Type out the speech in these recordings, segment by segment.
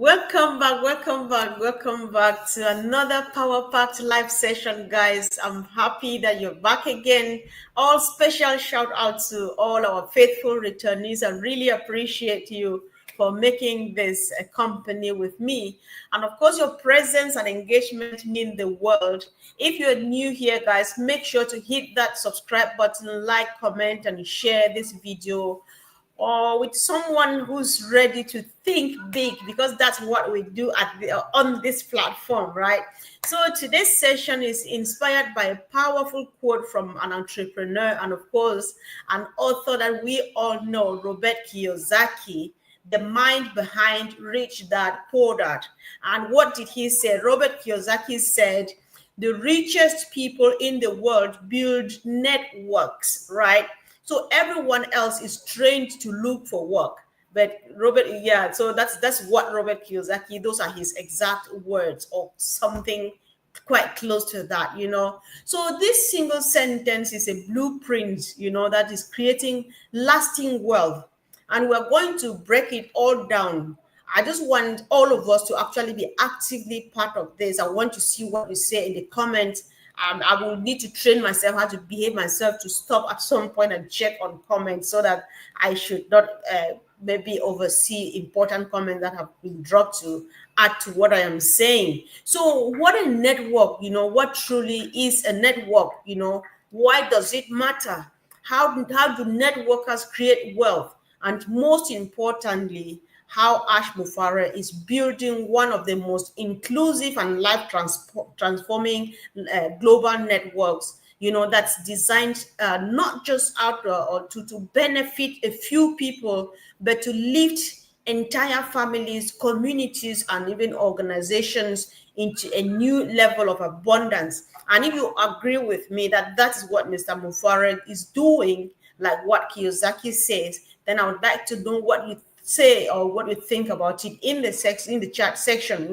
Welcome back to another Power Packed live session, guys. I'm happy that you're back again. All special shout out to all our faithful returnees. I really appreciate you for making this a company with me. And of course, your presence and engagement mean the world. If you're new here, guys, make sure to hit that subscribe button, like, comment, and share this video or with someone who's ready to think big, because that's what we do on this platform, right? So today's session is inspired by a powerful quote from an entrepreneur and of course an author that we all know, Robert Kiyosaki, the mind behind Rich Dad Poor Dad. And what did he say? Robert Kiyosaki said, the richest people in the world build networks, right? So everyone else is trained to look for work. But so that's what Robert Kiyosaki, those are his exact words or something quite close to that. So this single sentence is a blueprint, that is creating lasting wealth. And we're going to break it all down. I just want all of us to actually be actively part of this. I want to see what you say in the comments. I will need to train myself how to behave myself to stop at some point and check on comments so that I should not maybe oversee important comments that have been dropped to add to what I am saying. So what a network, what truly is a network, why does it matter? How do networkers create wealth? And most importantly, how Ash Mufareh is building one of the most inclusive and life-transforming global networks, that's designed not just out or to benefit a few people, but to lift entire families, communities, and even organizations into a new level of abundance. And if you agree with me that that is what Mr. Mufareh is doing, like what Kiyosaki says, then I would like to know what you say or what you think about it in the chat section.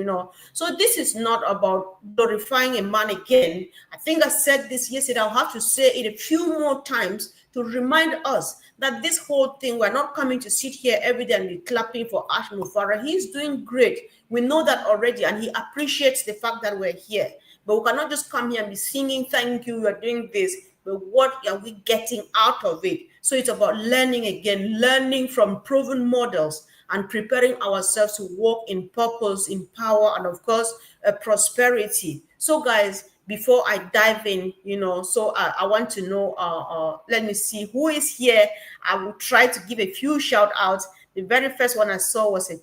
So this is not about glorifying a man again. I think I said this yesterday. I'll have to say it a few more times to remind us that this whole thing, we're not coming to sit here every day and be clapping for Ash Mufareh. He's doing great. We know that already, and he appreciates the fact that we're here. But we cannot just come here and be singing, thank you, you're doing this. But what are we getting out of it? So it's about learning from proven models and preparing ourselves to walk in purpose, in power, and of course, prosperity. So guys, before I dive in, so I want to know, let me see who is here. I will try to give a few shout outs. The very first one I saw was a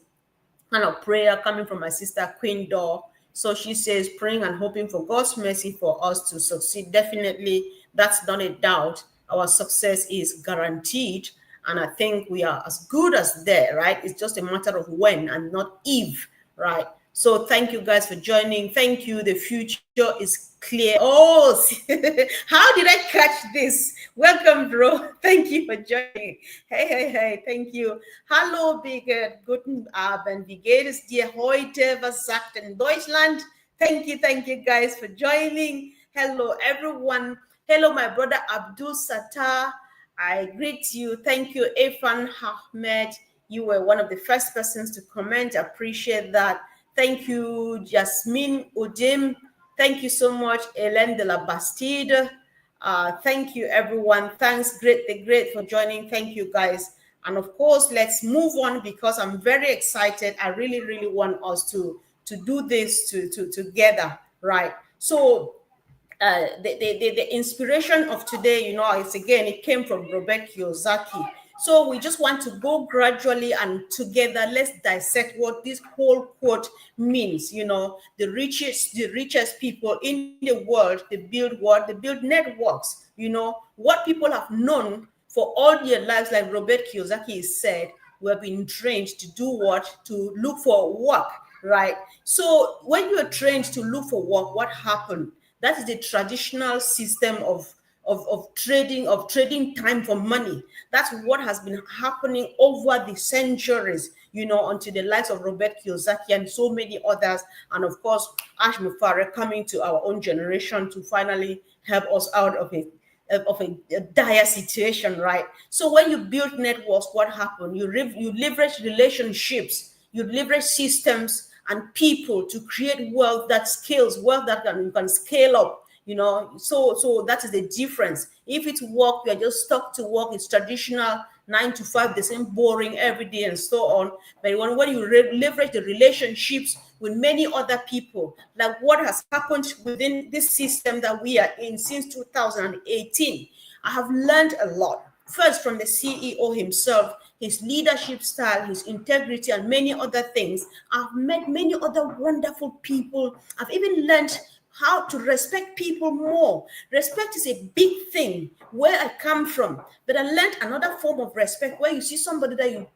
kind of prayer coming from my sister, Queen Door. So she says, praying and hoping for God's mercy for us to succeed. Definitely, that's not a doubt. Our success is guaranteed. And I think we are as good as there, right? It's just a matter of when and not if, right? So thank you guys for joining. Thank you. The future is clear. Oh, how did I catch this? Welcome, bro. Thank you for joining. Hey. Thank you. Hallo, guten Abend. Wie geht es dir heute? Was sagt in Deutschland? Thank you guys for joining. Hello, everyone. Hello, my brother Abdul Sattar. I greet you. Thank you, Irfan Ahmed. You were one of the first persons to comment. I appreciate that. Thank you, Jasmine Udim. Thank you so much, Hélène de la Bastide. Thank you, everyone. Thanks, the Great, for joining. Thank you, guys. And of course, let's move on because I'm very excited. I really want us to do this together, right? So the inspiration of today, it came from Robert Kiyosaki. So we just want to go gradually and together. Let's dissect what this whole quote means. The richest people in the world, they build what? They build networks. What people have known for all their lives, like Robert Kiyosaki said, we have been trained to do what? To look for work, right? So when you are trained to look for work, what happened? That is the traditional system of trading time for money. That's what has been happening over the centuries, until the likes of Robert Kiyosaki and so many others, and of course Ash Mufareh coming to our own generation to finally help us out of a dire situation, right? So when you build networks, what happened? You leverage relationships. You leverage systems and people to create wealth that scales, wealth that you can scale up. So that is the difference. If it's work, you are just stuck to work. It's traditional 9 to 5, the same boring every day and so on. But when you leverage the relationships with many other people, like what has happened within this system that we are in since 2018, I have learned a lot. First, from the CEO himself, his leadership style, his integrity, and many other things. I've met many other wonderful people. I've even learned how to respect people more. Respect is a big thing where I come from, but I learned another form of respect where you see somebody that you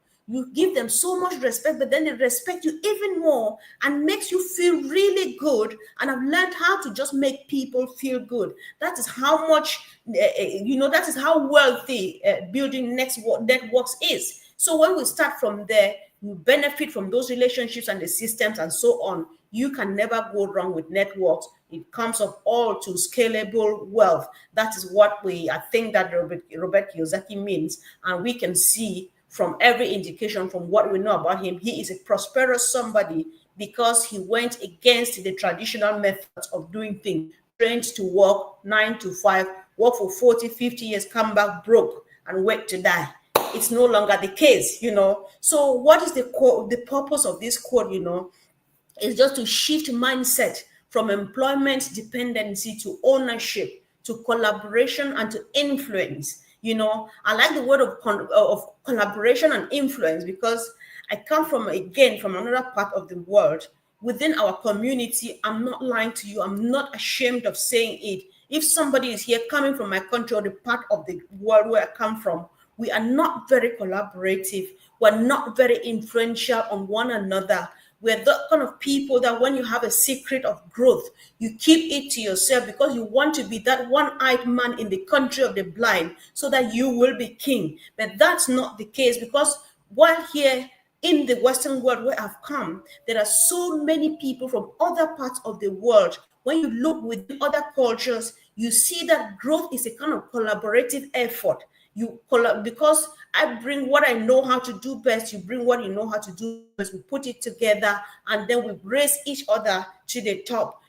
give them so much respect, but then they respect you even more and makes you feel really good. And I've learned how to just make people feel good. That is how much, that is how wealthy building networks is. So when we start from there, you benefit from those relationships and the systems and so on. You can never go wrong with networks. It comes up all to scalable wealth. That is what I think that Robert Kiyosaki means. And we can see from every indication from what we know about him, he is a prosperous somebody because he went against the traditional methods of doing things, trained to work 9 to 5, work for 40, 50 years, come back broke and wait to die. It's no longer the case, So what is the purpose of this quote, is just to shift mindset from employment dependency to ownership, to collaboration and to influence. I like the word of collaboration and influence because I come from another part of the world. Within our community, I'm not lying to you. I'm not ashamed of saying it. If somebody is here coming from my country or the part of the world where I come from, we are not very collaborative. We're not very influential on one another. We're the kind of people that when you have a secret of growth, you keep it to yourself because you want to be that one-eyed man in the country of the blind so that you will be king. But that's not the case because while here in the Western world where I've come, there are so many people from other parts of the world. When you look within other cultures, you see that growth is a kind of collaborative effort. Because I bring what I know how to do best, you bring what you know how to do best, we put it together and then we raise each other to the top,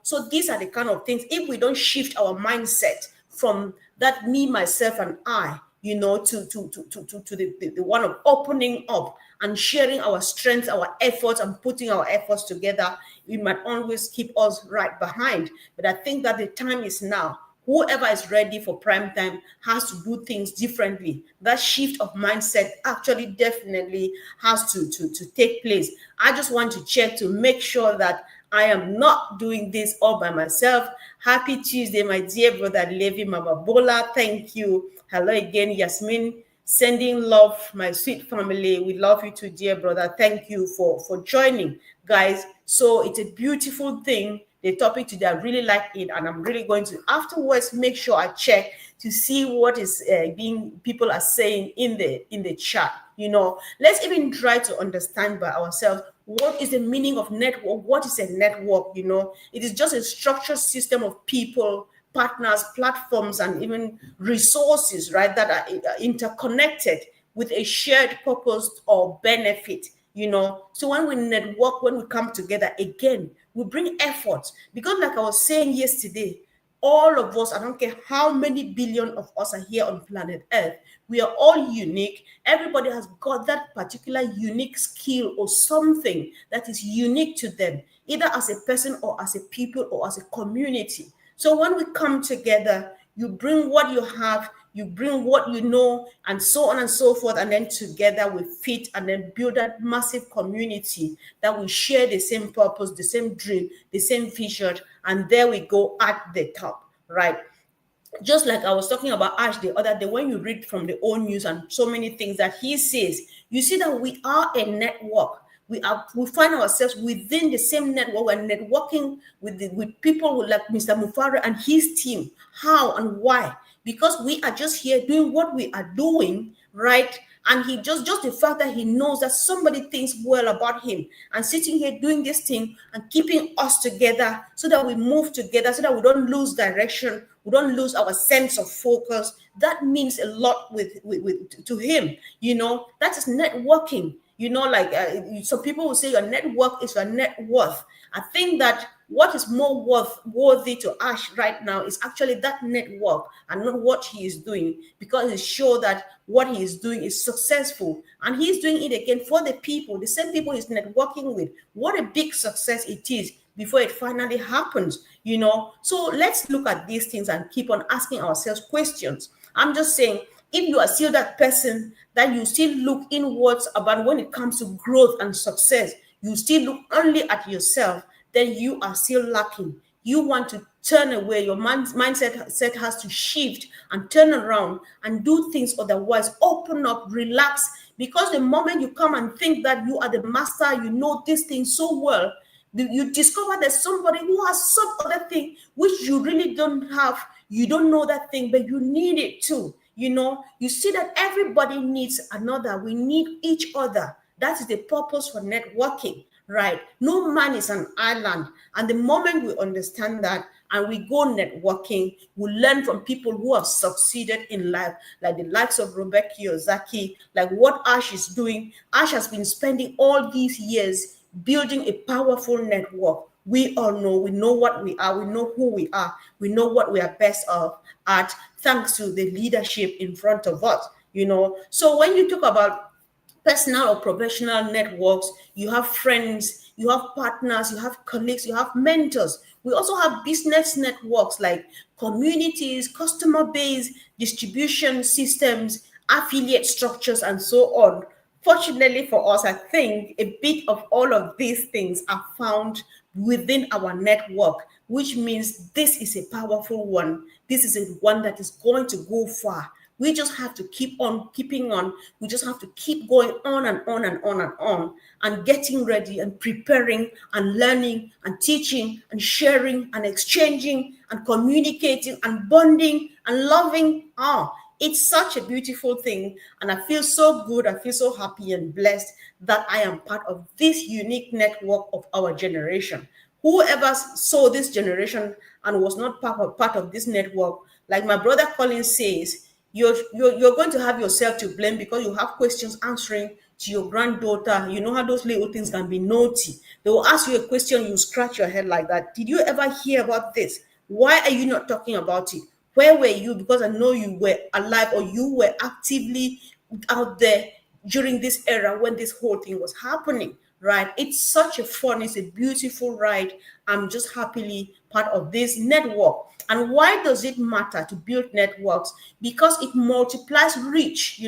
So these are the kind of things, if we don't shift our mindset from that me, myself, and I, to the one of opening up and sharing our strengths, our efforts, and putting our efforts together, we might always keep us right behind. But I think that the time is now. Whoever is ready for prime time has to do things differently. That shift of mindset actually definitely has to take place. I just want to check to make sure that I am not doing this all by myself. Happy Tuesday, my dear brother Levi Mama Bola. Thank you. Hello again, Yasmin. Sending love, my sweet family. We love you too, dear brother. Thank you for joining, guys. So it's a beautiful thing. The topic today, I really like it, and I'm really going to afterwards make sure I check to see what is people are saying in the chat. Let's even try to understand by ourselves what is the meaning of network. What is a network? It is just a structured system of people, partners, platforms, and even resources, right, that are interconnected with a shared purpose or benefit. So when we network, when we come together again, we bring effort. Because like I was saying yesterday, all of us, I don't care how many billion of us are here on planet Earth, we are all unique. Everybody has got that particular unique skill or something that is unique to them, either as a person or as a people or as a community. So when we come together, you bring what you have, you bring what you know, and so on and so forth, and then together we fit and then build that massive community that we share the same purpose, the same dream, the same vision, and there we go at the top, right? Just like I was talking about Ash the other day, when you read from the old news and so many things that he says, you see that we are a network. We find ourselves within the same network. We're networking with people like Mr. Mufareh and his team. How and why? Because we are just here doing what we are doing, right? And he just the fact that he knows that somebody thinks well about him and sitting here doing this thing and keeping us together so that we move together, so that we don't lose direction, we don't lose our sense of focus. That means a lot to him. That is networking. Like some people will say your network is your net worth. I think that what is more worthy to Ash right now is actually that network and not what he is doing, because it's sure that what he is doing is successful, and he's doing it again for the people, the same people he's networking with. What a big success it is before it finally happens. So let's look at these things and keep on asking ourselves questions. I'm just saying, if you are still that person that you still look inwards about when it comes to growth and success, you still look only at yourself, then you are still lacking. You want to turn away. Your mindset has to shift and turn around and do things otherwise. Open up, relax, because the moment you come and think that you are the master, you know this thing so well, you discover there's somebody who has some other thing which you really don't have. You don't know that thing, but you need it too. You see that everybody needs another. We need each other. That is the purpose for networking, right? No man is an island. And the moment we understand that and we go networking, we learn from people who have succeeded in life, like the likes of Robert Kiyosaki, like what Ash is doing. Ash has been spending all these years building a powerful network. We all know, we know what we are, we know who we are, we know what we are best of at, thanks to the leadership in front of us. So when you talk about personal or professional networks, you have friends, you have partners, you have colleagues, you have mentors. We also have business networks like communities, customer base, distribution systems, affiliate structures, and so on. Fortunately for us, I think a bit of all of these things are found within our network, which means this is a powerful one. This is a one that is going to go far. We just have to keep on keeping on. We just have to keep going on and on and on and on, and getting ready and preparing and learning and teaching and sharing and exchanging and communicating and bonding and loving. It's such a beautiful thing. And I feel so good. I feel so happy and blessed that I am part of this unique network of our generation. Whoever saw this generation and was not part of this network, like my brother Colin says, you're going to have yourself to blame, because you have questions answering to your granddaughter. You know how those little things can be naughty. They will ask you a question, you scratch your head like that. Did you ever hear about this? Why are you not talking about it? Where were you? Because I know you were alive, or you were actively out there during this era when this whole thing was happening, right? It's such a fun, it's a beautiful ride. I'm just happily part of this network. And why does it matter to build networks? Because it multiplies reach,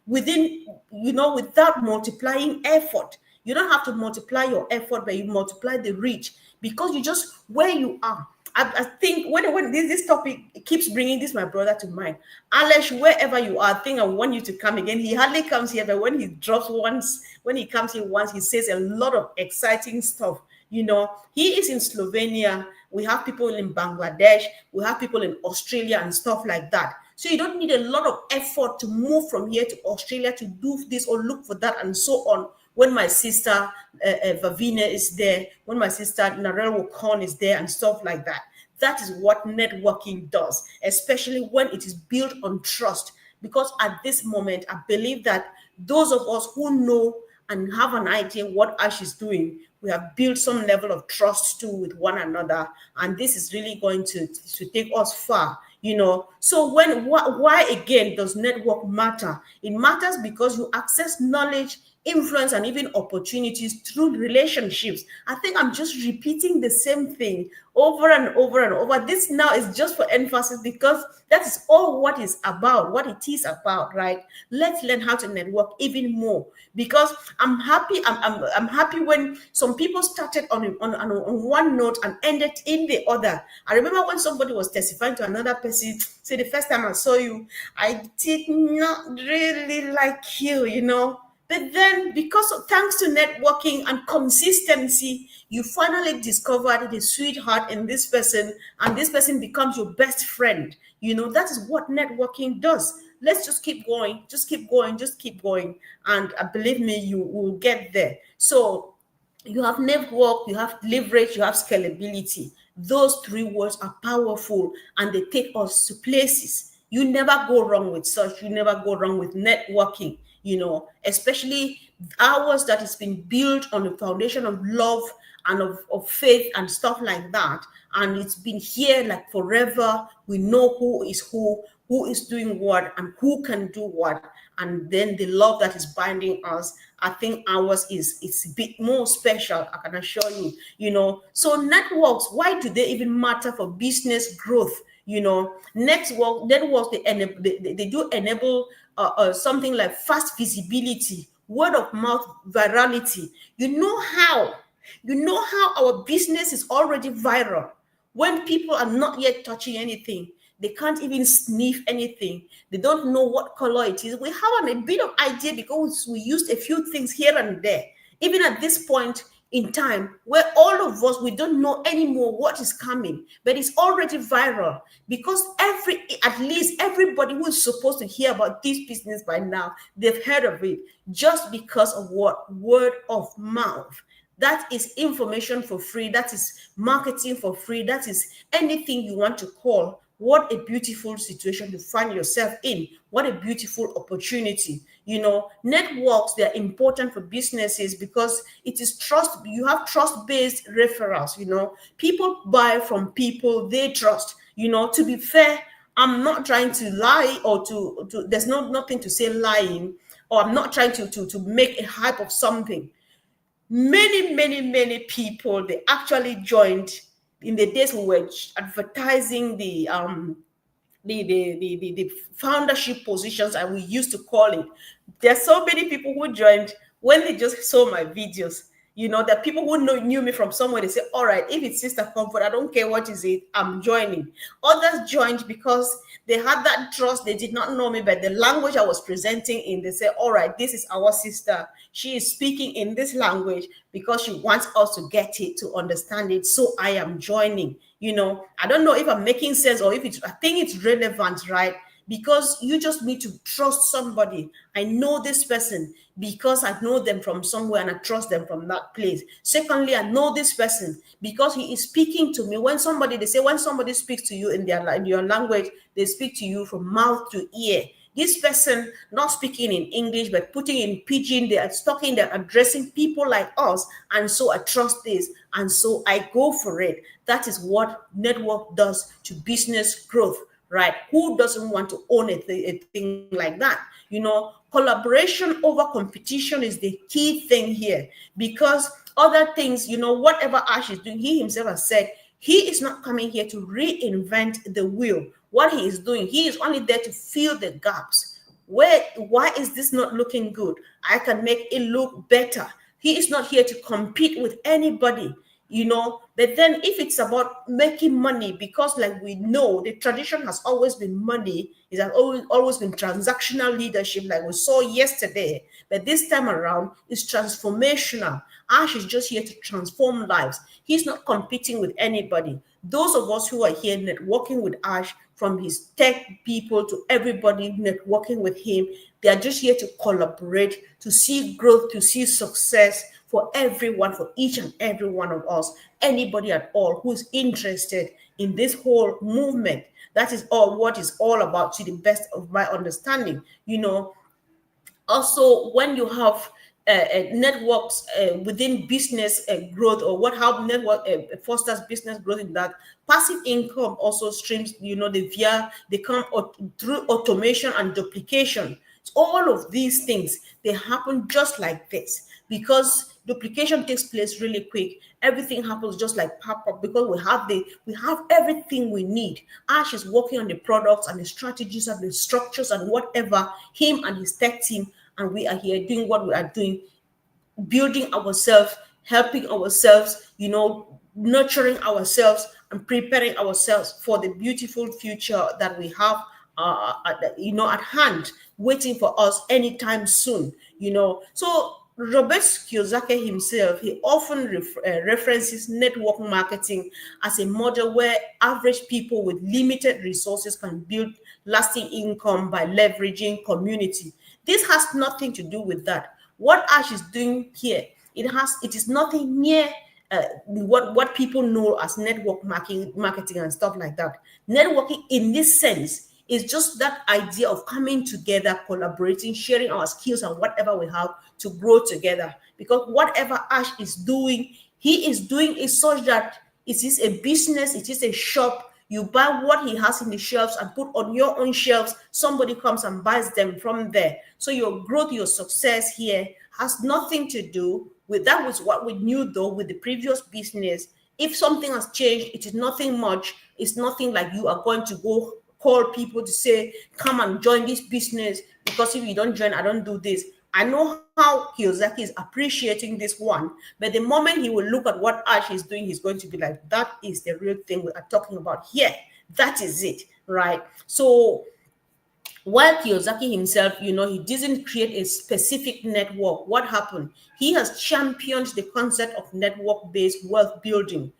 without multiplying effort. You don't have to multiply your effort, but you multiply the reach, because you just where you are. I think when this topic keeps bringing this my brother to mind. Alesh, wherever you are, I think I want you to come again. He hardly comes here, but when he drops once, when he comes here once, he says a lot of exciting stuff. He is in Slovenia. We have people in Bangladesh. We have people in Australia and stuff like that. So you don't need a lot of effort to move from here to Australia to do this or look for that and so on. When my sister Vavina is there, when my sister Narelle Khan is there and stuff like that. That is what networking does, especially when it is built on trust. Because at this moment, I believe that those of us who know and have an idea what Ash is doing, we have built some level of trust too with one another, and this is really going to take us far. So why again does network matter? It matters because you access knowledge, influence, and even opportunities through relationships. I think I'm just repeating the same thing over and over and over. This now is just for emphasis, because that is all what is about, what it is about, right? Let's learn how to network even more, because I'm happy. I'm happy when some people started on one note and ended in the other. I remember when somebody was testifying to another person, say, the first time I saw you, I did not really like you. But then, thanks to networking and consistency, you finally discovered the sweetheart in this person, and this person becomes your best friend. That is what networking does. Let's just keep going, just keep going, just keep going. And believe me, you will get there. So you have network, you have leverage, you have scalability. Those three words are powerful, and they take us to places. You never go wrong with such. You never go wrong with networking. especially ours that has been built on the foundation of love and of faith and stuff like that. And it's been here like forever. We know who is doing what, and who can do what. And then the love that is binding us, I think ours is a bit more special, I can assure you. So networks, why do they even matter for business growth? Networks, they do enable something like fast visibility, word of mouth virality. You know how our business is already viral when people are not yet touching anything. They can't even sniff anything. They don't know what color it is. We have a bit of idea because we used a few things here and there. Even at this point in time, where all of us, we don't know anymore what is coming, but it's already viral because at least everybody who is supposed to hear about this business by now, they've heard of it just because of what? Word of mouth. That is information for free. That is marketing for free. That is anything you want to call. What a beautiful situation to find yourself in. What a beautiful opportunity. Networks, they're important for businesses because it is trust. You have trust-based referrals. People buy from people they trust. To be fair, I'm not trying to lie or to there's nothing to say lying, or I'm not trying to make a hype of something. Many people, they actually joined in the days we were advertising the foundership positions, and we used to call it. There's so many people who joined when they just saw my videos. There are people who knew me from somewhere. They say, all right, if it's Sister Comfort, I don't care what is it, I'm joining. Others joined because they had that trust. They did not know me, but the language I was presenting in, they say, all right, this is our sister. She is speaking in this language because she wants us to get it, to understand it. So I am joining. I don't know if I'm making sense or if I think it's relevant, right? Because you just need to trust somebody. I know this person because I know them from somewhere and I trust them from that place. Secondly, I know this person because he is speaking to me. When somebody speaks to you in your language, they speak to you from mouth to ear. This person not speaking in English, but putting in pidgin, they're addressing people like us. And so I trust this. And so I go for it. That is what network does to business growth, right? Who doesn't want to own a thing like that? Collaboration over competition is the key thing here, because other things, whatever Ash is doing, he himself has said, he is not coming here to reinvent the wheel. What he is doing, he is only there to fill the gaps. Why is this not looking good? I can make it look better. He is not here to compete with anybody. But then if it's about making money, because like we know, the tradition has always been money, it has always been transactional leadership, like we saw yesterday. But this time around, it's transformational. Ash is just here to transform lives. He's not competing with anybody. Those of us who are here networking with Ash, from his tech people to everybody networking with him, they are just here to collaborate, to see growth, to see success for everyone, for each and every one of us, anybody at all who is interested in this whole movement. That is all what is all about, to the best of my understanding. Also, when you have networks within business growth, or how network fosters business growth, in that passive income also streams, they come through automation and duplication. All of these things, they happen just like this because duplication takes place really quick. Everything happens just like pop-up because we have everything we need. Ash is working on the products and the strategies and the structures and whatever, him and his tech team, and we are here doing what we are doing, building ourselves, helping ourselves, nurturing ourselves and preparing ourselves for the beautiful future that we have at hand, waiting for us anytime soon. So Robert Kiyosaki himself, he often references network marketing as a model where average people with limited resources can build lasting income by leveraging community. This has nothing to do with that. What Ash is doing here, it is nothing near what people know as network marketing and stuff like that. Networking in this sense It's just that idea of coming together, collaborating, sharing our skills and whatever we have to grow together. Because whatever Ash is doing, he is doing it such that it is a business, it is a shop. You buy what he has in the shelves and put on your own shelves. Somebody comes and buys them from there. So your growth, your success here has nothing to do with that. Was what we knew though with the previous business. If something has changed, it is nothing much. It's nothing like you are going to go call people to say, come and join this business, because if you don't join, I don't do this. I know how Kiyosaki is appreciating this one, but the moment he will look at what Ash is doing, he's going to be like, that is the real thing we are talking about here. That is it, right? So while Kiyosaki himself, he didn't create a specific network. What happened? He has championed the concept of network-based wealth building,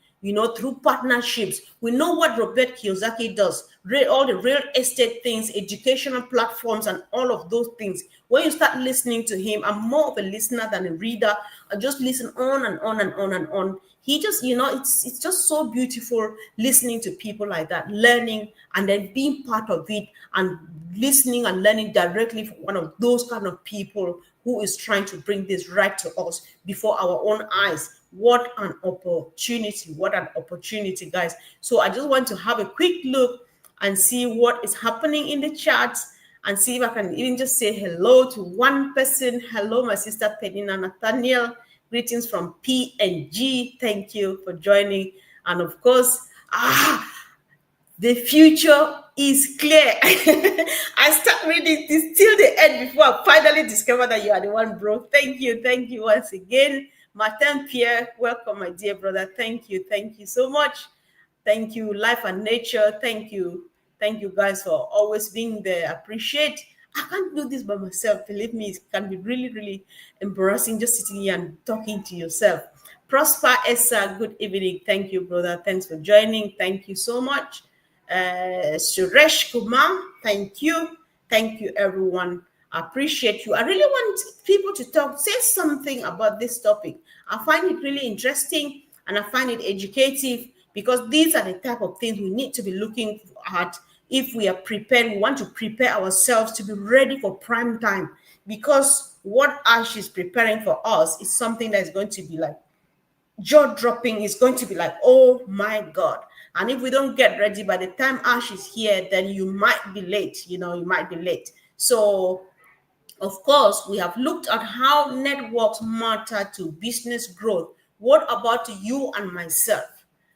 through partnerships. We know what Robert Kiyosaki does, all the real estate things, educational platforms, and all of those things. When you start listening to him, I'm more of a listener than a reader. I just listen on and on and on and on. He just, it's just so beautiful listening to people like that, learning and then being part of it and listening and learning directly from one of those kind of people who is trying to bring this right to us before our own eyes. What an opportunity. What an opportunity, guys. So I just want to have a quick look and see what is happening in the chats and see if I can even just say hello to one person. Hello, my sister Penina Nathaniel. Greetings from PNG. Thank you for joining. And of course, the future is clear. I start reading this till the end before I finally discover that you are the one, bro. Thank you once again. Martin Pierre, welcome, my dear brother. Thank you so much. Thank you, Life and Nature. Thank you guys for always being there. Appreciate. I can't do this by myself. Believe me, it can be really, really embarrassing just sitting here and talking to yourself. Prosper Esa, good evening. Thank you, brother. Thanks for joining. Thank you so much. Suresh Kumar, thank you, everyone. I appreciate you. I really want people to say something about this topic. I find it really interesting and I find it educative, because these are the type of things we need to be looking at if we are prepared. We want to prepare ourselves to be ready for prime time, because what Ash is preparing for us is something that is going to be like jaw-dropping. Is going to be like, oh my God. And if we don't get ready by the time Ash is here, then you might be late. You might be late. So, of course, we have looked at how networks matter to business growth. What about you and myself?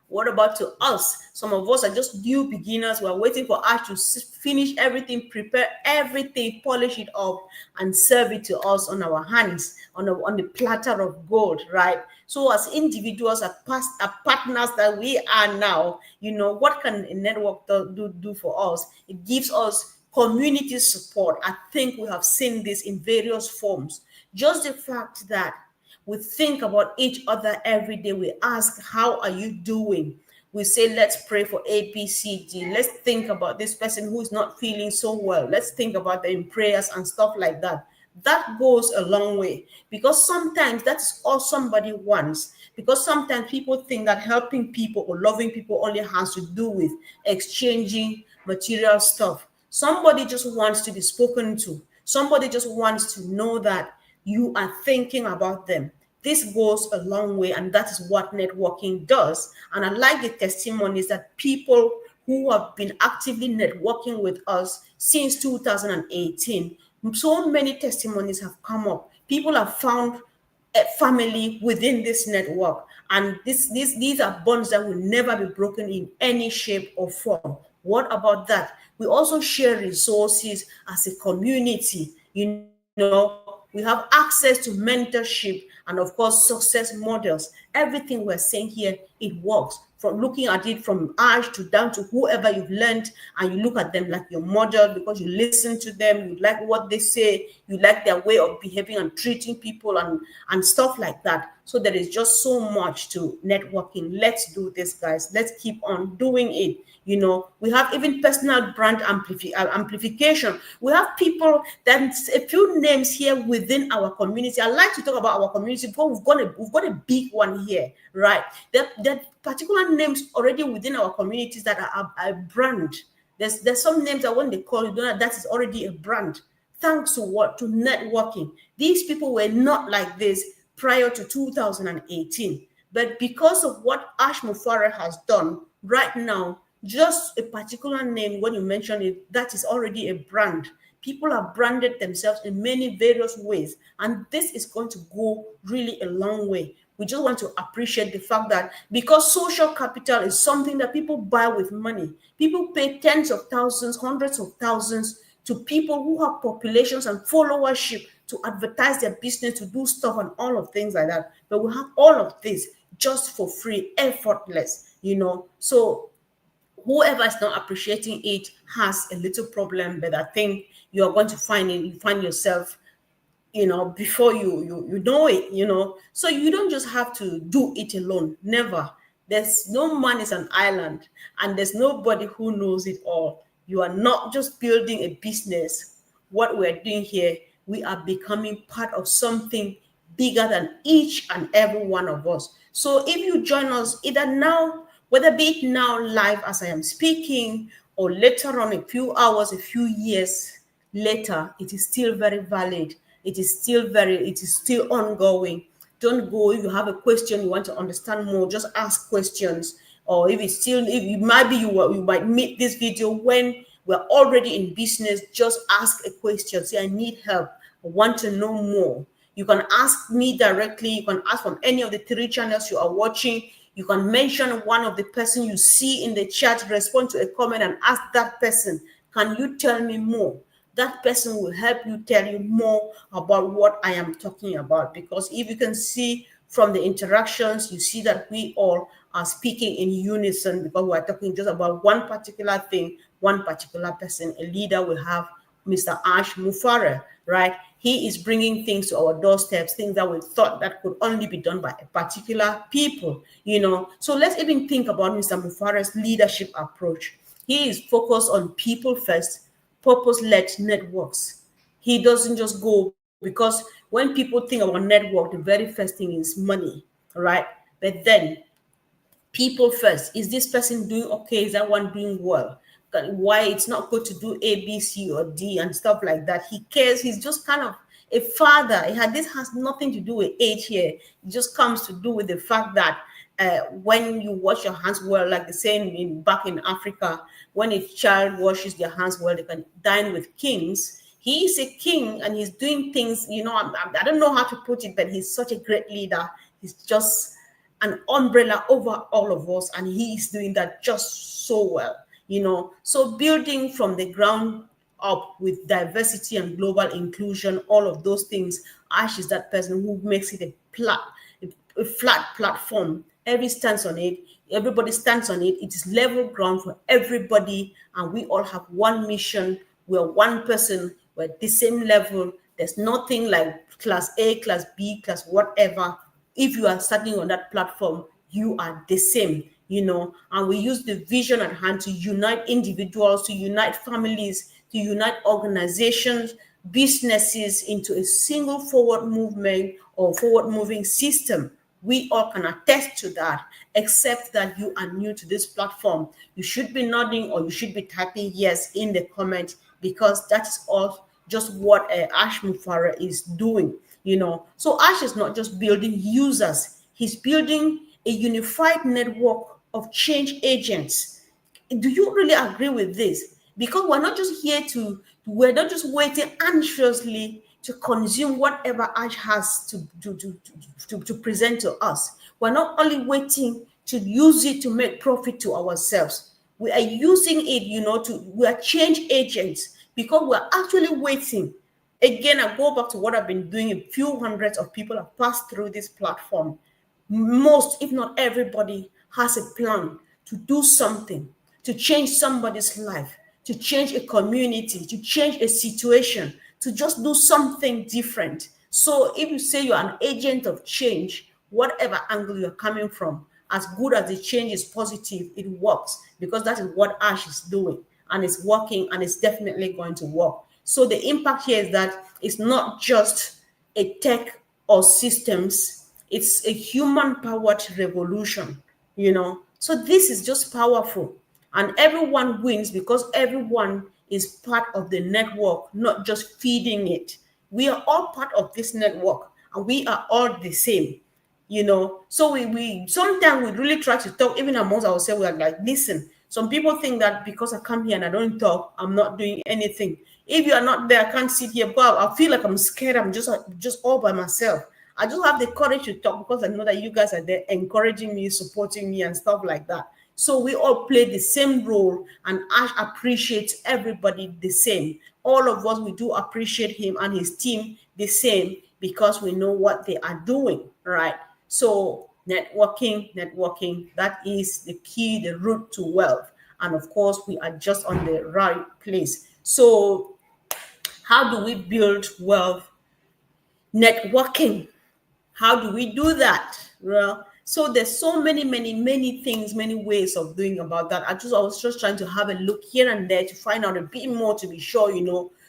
What about to us? Some of us are just new beginners. We're waiting for us to finish everything, prepare everything, polish it up, and serve it to us on our hands, on the platter of gold, right? So as individuals, as partners that we are now, what can a network do for us? It gives us community support. I think we have seen this in various forms. Just the fact that we think about each other every day. We ask, how are you doing? We say, let's pray for A, B, C, D. Let's think about this person who is not feeling so well. Let's think about them in prayers and stuff like that. That goes a long way, because sometimes that's all somebody wants. Because sometimes people think that helping people or loving people only has to do with exchanging material stuff. Somebody just wants to be spoken to. Somebody just wants to know that you are thinking about them. This goes a long way, and that is what networking does. And I like the testimonies that people who have been actively networking with us since 2018. So many testimonies have come up. People have found a family within this network, and these are bonds that will never be broken in any shape or form. What about that? We also share resources as a community. We have access to mentorship and, of course, success models. Everything we're saying here, it works. From looking at it from Ash to down to whoever you've learned, and you look at them like your model because you listen to them, you like what they say, you like their way of behaving and treating people and stuff like that. So there is just so much to networking. Let's do this, guys. Let's keep on doing it. We have even personal brand amplification. We have people, that's a few names here within our community. I like to talk about our community because we've got a big one here, right? There are particular names already within our communities that are a brand. There's some names that when they call you, that is already a brand. Thanks to what? To networking. These people were not like this prior to 2018. But because of what Ash Mufareh has done right now, just a particular name, when you mention it, that is already a brand. People have branded themselves in many various ways, and this is going to go really a long way. We just want to appreciate the fact that because social capital is something that people buy with money, people pay tens of thousands, hundreds of thousands to people who have populations and followership to advertise their business, to do stuff and all of things like that. But we have all of this just for free, effortless, So whoever is not appreciating it has a little problem, but I think you're going to find yourself, before you know it, so you don't just have to do it alone. Never. There's no man is an island, and there's nobody who knows it all. You are not just building a business. What we're doing here, we are becoming part of something bigger than each and every one of us. So if you join us either now, whether be it now live as I am speaking, or later on, a few hours, a few years later, it is still very valid. It is still ongoing. Don't go. If you have a question, you want to understand more, just ask questions. Or if it might be you might meet this video when we're already in business, just ask a question. Say, I need help. I want to know more. You can ask me directly. You can ask from any of the 3 channels you are watching. You can mention one of the person you see in the chat, respond to a comment and ask that person, can you tell me more? That person will help you, tell you more about what I am talking about. Because if you can see from the interactions, you see that we all are speaking in unison, because we're talking just about one particular thing, one particular person. A leader will have Mr. Ash Mufareh, right? He is bringing things to our doorsteps, things that we thought that could only be done by a particular people, So let's even think about Mr. Mufareh's leadership approach. He is focused on people first, purpose-led networks. He doesn't just go, because when people think about network, the very first thing is money, right? But then people first. Is this person doing okay? Is that one doing well? Why it's not good to do A, B, C, or D and stuff like that. He cares. He's just kind of a father. This has nothing to do with age here. It just comes to do with the fact that when you wash your hands well, like the saying back in Africa, when a child washes their hands well, they can dine with kings. He is a king and he's doing things, I don't know how to put it, but he's such a great leader. He's just an umbrella over all of us, and he is doing that just so well. So building from the ground up with diversity and global inclusion, all of those things, Ash is that person who makes it a flat platform. Everybody stands on it. It is level ground for everybody, and we all have one mission. We're one person. We're at the same level. There's nothing like class A, class B, class whatever. If you are starting on that platform, you are the same, and we use the vision at hand to unite individuals, to unite families, to unite organizations, businesses into a single forward movement or forward moving system. We all can attest to that, except that you are new to this platform. You should be nodding or you should be typing yes in the comment, because that is all just what Ash Mufareh is doing. So Ash is not just building users, he's building a unified network of change agents. Do you really agree with this? Because we're not just waiting anxiously to consume whatever Ash has to present to us. We're not only waiting to use it to make profit to ourselves. We are using it, we are change agents, because we're actually waiting. Again, I go back to what I've been doing. A few hundreds of people have passed through this platform. Most, if not everybody, has a plan to do something, to change somebody's life, to change a community, to change a situation, to just do something different. So if you say you're an agent of change, whatever angle you're coming from, as good as the change is positive, it works, because that is what Ash is doing, and it's working, and it's definitely going to work. So the impact here is that it's not just a tech or systems, it's a human-powered revolution, So this is just powerful. And everyone wins because everyone is part of the network, not just feeding it. We are all part of this network and we are all the same. So we sometimes we really try to talk even amongst ourselves. We are like, listen, some people think that because I come here and I don't talk, I'm not doing anything. If you are not there, I can't sit here, but I feel like I'm scared. I'm just all by myself. I just have the courage to talk because I know that you guys are there encouraging me, supporting me, and stuff like that. So we all play the same role, and Ash appreciates everybody the same. All of us, we do appreciate him and his team the same because we know what they are doing, right? So networking, that is the key, the route to wealth. And of course, we are just on the right place. So how do we build wealth? Networking. How do we do that? Well, so there's so many things, many ways of doing about that. I was just trying to have a look here and there to find out a bit more to be sure.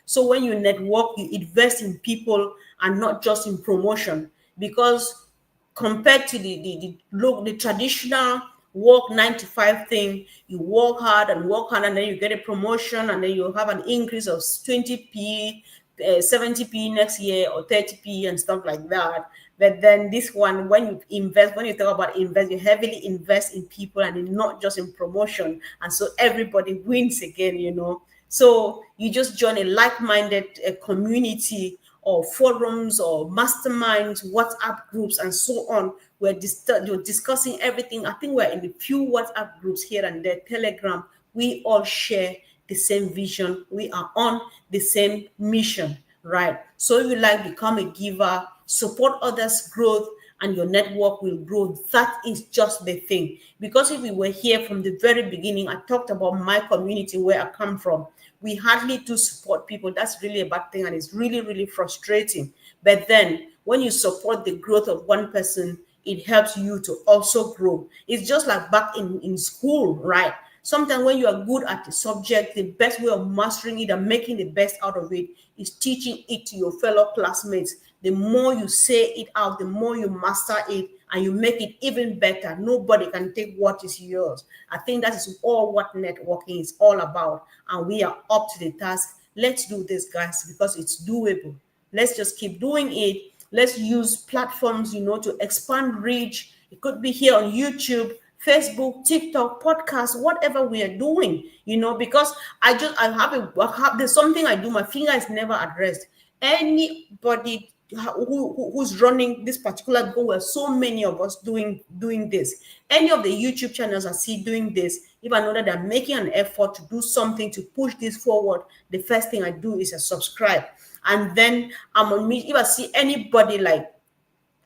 So when you network, you invest in people and not just in promotion. Because compared to the traditional work 9 to 5 thing, you work hard and then you get a promotion and then you have an increase of 20p, 70p next year or 30p and stuff like that. But then this one, when you talk about invest, you heavily invest in people and not just in promotion, and so everybody wins again. So you just join a like-minded community or forums or masterminds, WhatsApp groups, and so on. You're discussing everything. I think we're in a few WhatsApp groups here and there, Telegram. We all share the same vision. We are on the same mission, right? So if you like, become a giver, support others' growth, and your network will grow. That is just the thing. Because if we were here from the very beginning, I talked about my community where I come from. We hardly do support people. That's really a bad thing, and it's really, really frustrating. But then when you support the growth of one person, it helps you to also grow. It's just like back in school, right? Sometimes when you are good at the subject, the best way of mastering it and making the best out of it is teaching it to your fellow classmates. The more you say it out, the more you master it and you make it even better. Nobody can take what is yours. I think that is all what networking is all about. And we are up to the task. Let's do this, guys, because it's doable. Let's just keep doing it. Let's use platforms, to expand reach. It could be here on YouTube, Facebook, TikTok, podcast, whatever we are doing, because there's something I do. My finger is never at rest. Anybody who's running this particular goal, where so many of us doing this, any of the YouTube channels I see doing this, if I know that they're making an effort to do something to push this forward, the first thing I do is I subscribe. And then I'm on me. If I see anybody like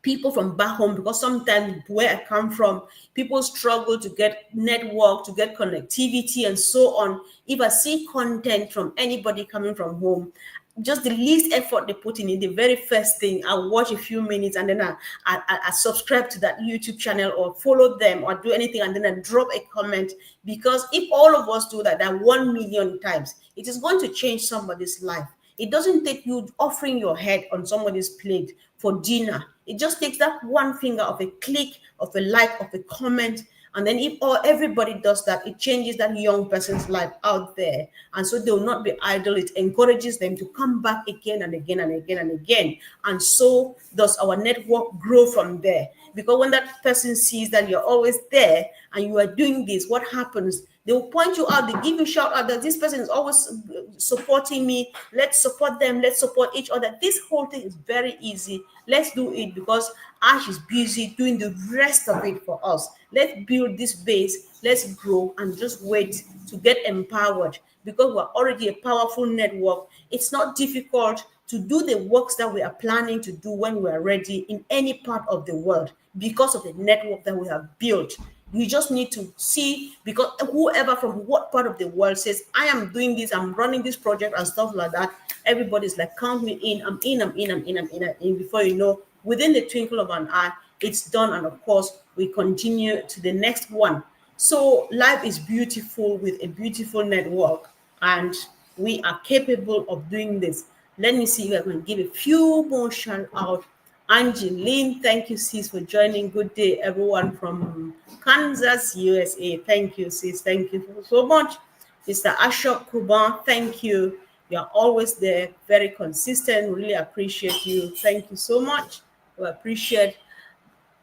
people from back home, because sometimes where I come from, people struggle to get network, to get connectivity, and so on. If I see content from anybody coming from home, just the least effort they put in it, the very first thing, I watch a few minutes and then I subscribe to that YouTube channel or follow them or do anything, and then I drop a comment. Because if all of us do that 1 million times, it is going to change somebody's life. It doesn't take you offering your head on somebody's plate for dinner. It just takes that one finger of a click, of a like, of a comment. And then if everybody does that, it changes that young person's life out there. And so they will not be idle. It encourages them to come back again and again and again and again. And so does our network grow from there. Because when that person sees that you're always there and you are doing this, what happens? They will point you out. They give you shout out that this person is always supporting me. Let's support them. Let's support each other. This whole thing is very easy. Let's do it because Ash is busy doing the rest of it for us. Let's build this base. Let's grow and just wait to get empowered because we're already a powerful network. It's not difficult to do the works that we are planning to do when we are ready in any part of the world because of the network that we have built. You just need to see, because whoever from what part of the world says, I am doing this, I'm running this project and stuff like that, everybody's like, count me in, I'm in. Before you know, within the twinkle of an eye, it's done. And of course, we continue to the next one. So life is beautiful with a beautiful network, and we are capable of doing this. Let me see if I can give a few more shout out. Angeline, thank you, sis, for joining. Good day, everyone from Kansas, USA. Thank you, sis. Thank you so much. Mr. Ashok Kuban, thank you. You're always there, very consistent. Really appreciate you. Thank you so much. We appreciate.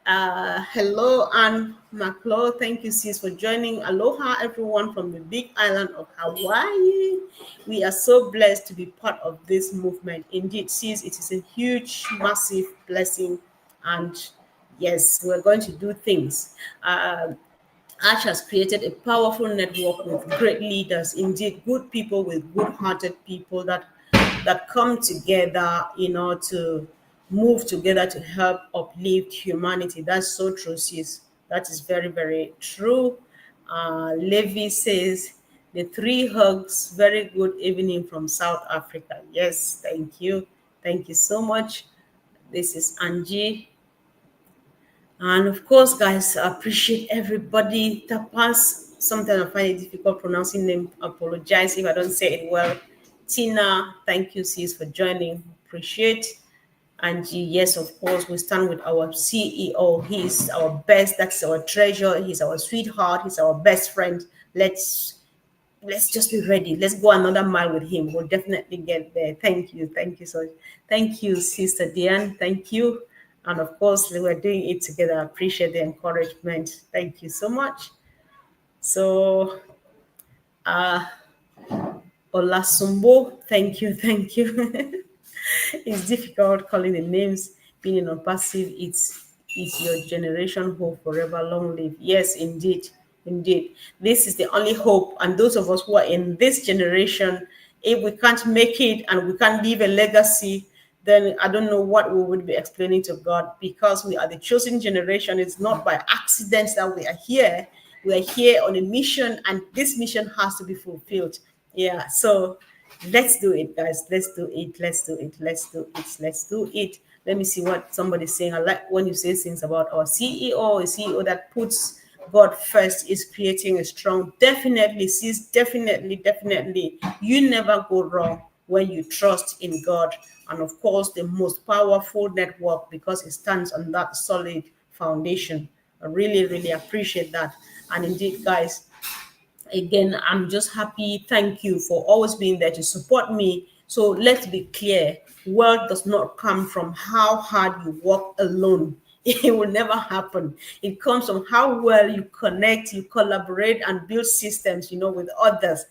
Hello, Anne McClaw. Thank you, sis, for joining. Aloha, everyone from the big island of Hawaii. We are so blessed to be part of this movement. Indeed, sis, it is a huge, massive blessing. And yes, we're going to do things. Ash has created a powerful network with great leaders, indeed, good people with good-hearted people that come together, to move together to help uplift humanity. That's so true, sis. That is very, very true. Levi says, the three hugs, very good evening from South Africa. Yes, thank you. Thank you so much. This is Angie. And of course, guys, I appreciate everybody. Tapas, sometimes I find it difficult pronouncing name. Apologize if I don't say it well. Tina, thank you, sis, for joining. Appreciate. Angie, yes, of course, we stand with our CEO. He's our best. That's our treasure. He's our sweetheart. He's our best friend. Let's just be ready. Let's go another mile with him. We'll definitely get there. Thank you. Thank you so much. Thank you, Sister Diane. Thank you. And of course, we're doing it together. I appreciate the encouragement. Thank you so much. So, Olasumbo, thank you. Thank you. It's difficult calling the names. Being on passive, it's your generation hope forever long live. Yes, indeed, indeed. This is the only hope. And those of us who are in this generation, if we can't make it and we can't leave a legacy, then I don't know what we would be explaining to God, because we are the chosen generation. It's not by accident that we are here. We are here on a mission, and this mission has to be fulfilled. Yeah, so let's do it, guys. Let's do it. Let's do it. Let's do it. Let's do it. Let me see what somebody's saying. I like when you say things about our CEO, a CEO that puts God first is creating a strong. Definitely, sis. Definitely, definitely. You never go wrong when you trust in God. And of course, the most powerful network, because it stands on that solid foundation. I really, really appreciate that. And indeed, guys, again, I'm just happy. Thank you for always being there to support me. So let's be clear, wealth does not come from how hard you work alone. It will never happen. It comes from how well you connect, you collaborate, and build systems, with others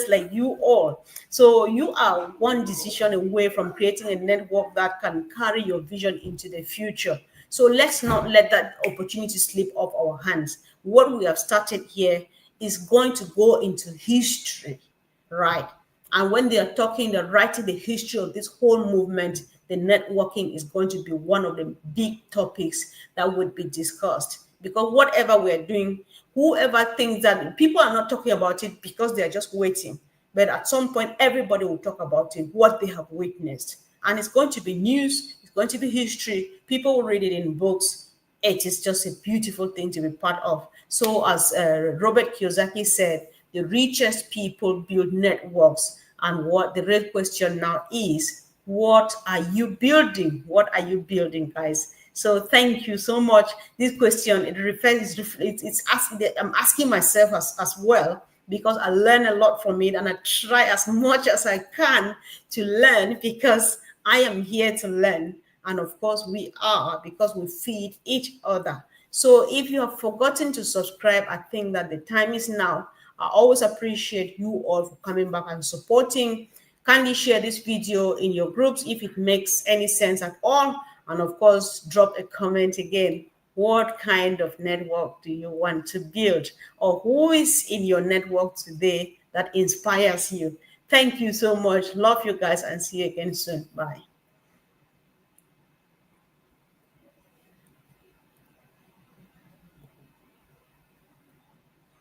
like you all. So you are one decision away from creating a network that can carry your vision into the future. So let's not let that opportunity slip off our hands. What we have started here is going to go into history, right? And when they are talking, they're writing the history of this whole movement, the networking is going to be one of the big topics that would be discussed. Because whatever we're doing, whoever thinks that people are not talking about it because they're just waiting. But at some point, everybody will talk about it, what they have witnessed. And it's going to be news, it's going to be history. People will read it in books. It is just a beautiful thing to be part of. So, as Robert Kiyosaki said, the richest people build networks. And what the real question now is, what are you building? What are you building, guys? So, thank you so much. This question, I'm asking myself as well, because I learn a lot from it, and I try as much as I can to learn, because I am here to learn. And of course, we are, because we feed each other. So if you have forgotten to subscribe, I think that the time is now. I always appreciate you all for coming back and supporting. Kindly share this video in your groups if it makes any sense at all. And of course, drop a comment again. What kind of network do you want to build? Or who is in your network today that inspires you? Thank you so much. Love you guys, and see you again soon. Bye.